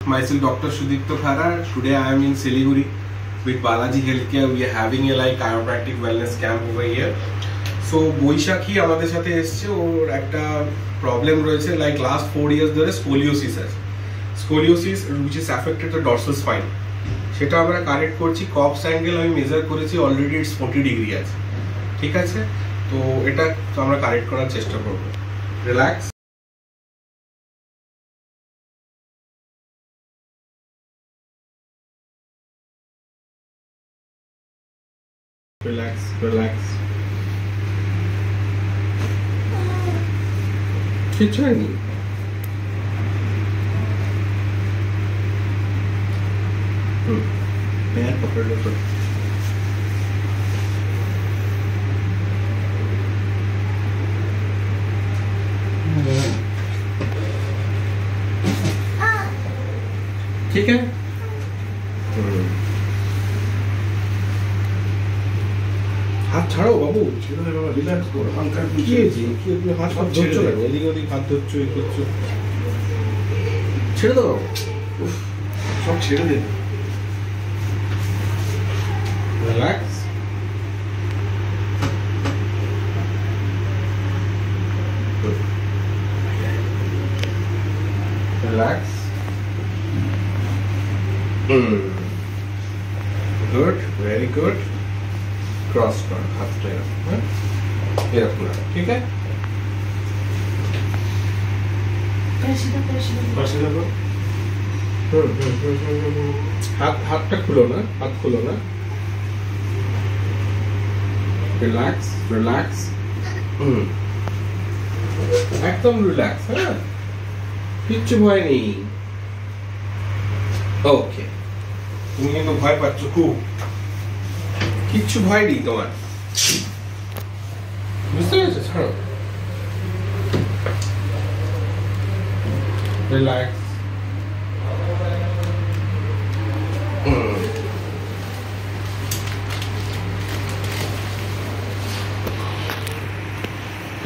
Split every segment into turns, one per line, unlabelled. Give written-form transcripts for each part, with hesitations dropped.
Myself Dr. Sudipto Khara. Today I am in Siliguri with Balaji Healthcare. We are having a like chiropractic wellness camp over here. So বৈশাখী আমাদের সাথে এসেছে, ওর একটা problem রয়েছে, like last 4 years ধরে scoliosis আছে। Scoliosis which is affected the dorsal spine, সেটা আমরা correct করছি। কপস অ্যাঙ্গেল আমি মেজার করেছি, অলরেডি ইটস 40 ডিগ্রি আছে, ঠিক আছে? তো এটা আমরা কারেক্ট করার চেষ্টা করব। Relax, relax, relax. কিছু হয়নি। पैर पकड़ लो तो ठीक है। हाथ ছাড়ো বাবু, ছেড়ে দে বাবা, রিল্যাক্স করো, হালকা কি হয়েছে? কি তুমি হাত ধরছো না? এদিক ওদিক হাত ধরছো, এই করছো, ছেড়ে দাও, সব ছেড়ে দে। Relax. Good. Relax. Good. Very good. Cross कर, हाथ लगाओ, ये रखना, ठीक है? पैसे दो। हाथ तक खुलो ना, हाथ खुलो ना। Relax, relax. একদম রিল্যাক্স, হ্যাঁ, কিচ্ছু ভয় নেই। ওকে, তুমি কিন্তু ভয় পাচ্ছ খুব, কিচ্ছু ভয় নেই তোমার, বুঝতে পেরেছো? ছাড়ো, relax.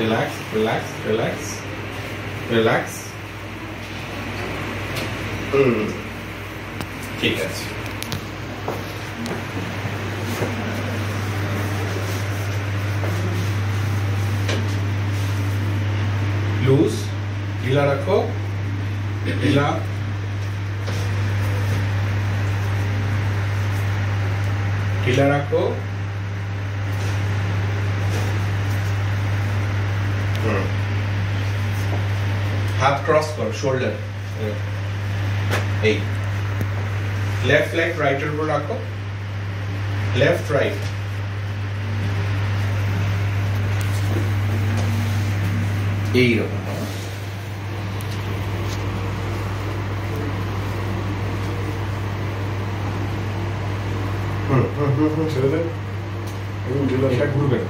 Relax, relax, relax, relax. ঠিক আছে। লুজ, ঢিলা রাখো, ঢিলা, ঢিলা রাখো। हाथ क्रॉस करो, shoulder, left leg right elbow रखो, लेफ्ट राइट, यही रखो। ছেড়ে দে, এটা ঘুরবে না।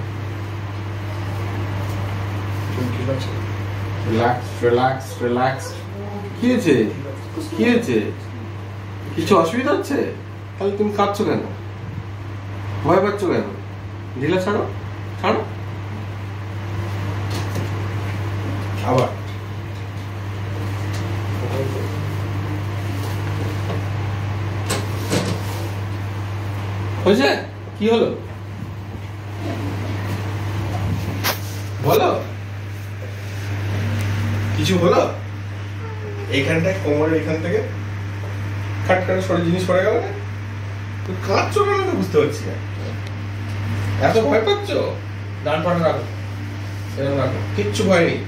Relax, relax, relax. কি হয়েছে? কি হয়েছে? কিছু অসুবিধা হচ্ছে? তাহলে তুমি কাঁদছো কেন? ভয় পাচ্ছ কেন? ঢিলা ছাড়ো, ছাড়ো। আবার হয়েছে? কি হলো বলো? কিছু হলো? এইখানটায় কোমরের এখান থেকে খাট করে সরে জিনিস পড়ে গেল না? কাঁদছো কেন তো বুঝতে পারছি না। এত ভয় পাচ্ছ? ডান পাটা রাখো, এরকম রাখো, কিচ্ছু ভয় নেই,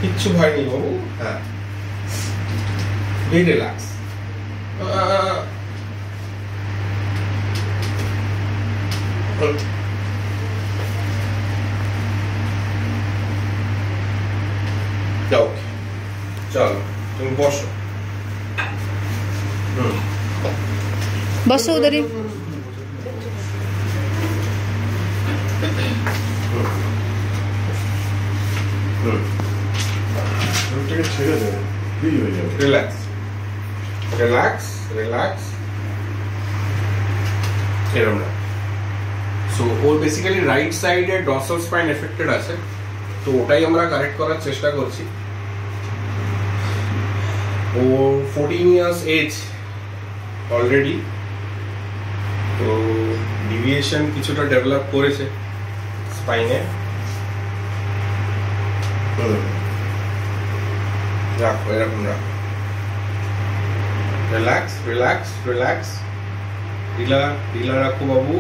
কিচ্ছু ভয় নেই বাবু। হ্যাঁ, বি রিল্যাক্স। ওকে, চলো তুমি বসো।
बस उधर ही
ছেড়ে দেবে, রিল্যাক্স, রিল্যাক্স, রিল্যাক্স। এরকম না। সো ওর বেসিক্যালি রাইট সাইডে ডর্সাল স্পাইন এফেক্টেড আছে, তো ওটাই আমরা কারেক্ট করার চেষ্টা করছি। ওর 14 ইয়ার্স এজ অলরেডি, তো ডিভিয়েশন কিছুটা ডেভেলপ করেছে স্পাইনে। রাখো, এরকম রাখো, রিল্যাক্স রিল্যাক্স রিল্যাক্স, ঢিলা ঢিলা রাখো বাবু।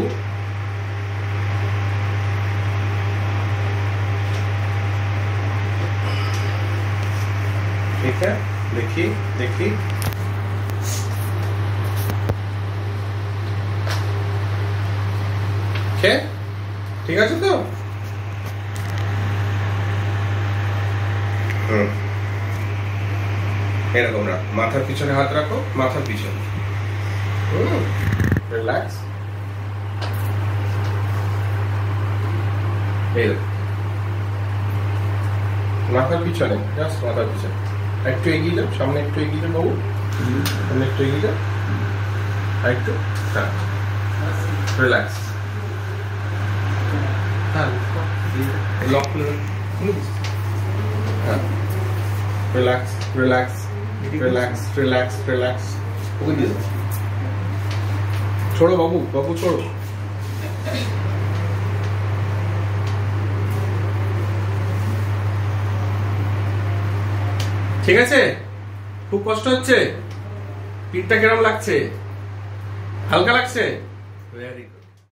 ঠিক আছে, দেখি দেখি, ঠিক আছে তো? এরকম রাখো, মাথার পিছনে হাত রাখো, মাথার পিছনে, রিল্যাক্স। মাথার পিছনে, জাস্ট মাথার পিছনে, একটু এগিয়ে যাও, সামনে একটু এগিয়ে যাও বাবু, সামনে একটু এগিয়ে যাও, একটু, হ্যাঁ, রিল্যাক্স, হ্যাঁ, লক করে, হ্যাঁ, relax relax relax relax relax, okay দিয়ে দাও, ছোড়ো বাবু, বাবু ছোড়ো। ঠিক আছে? খুব কষ্ট হচ্ছে? পিঠটা কিরম লাগছে? হালকা লাগছে? Very good.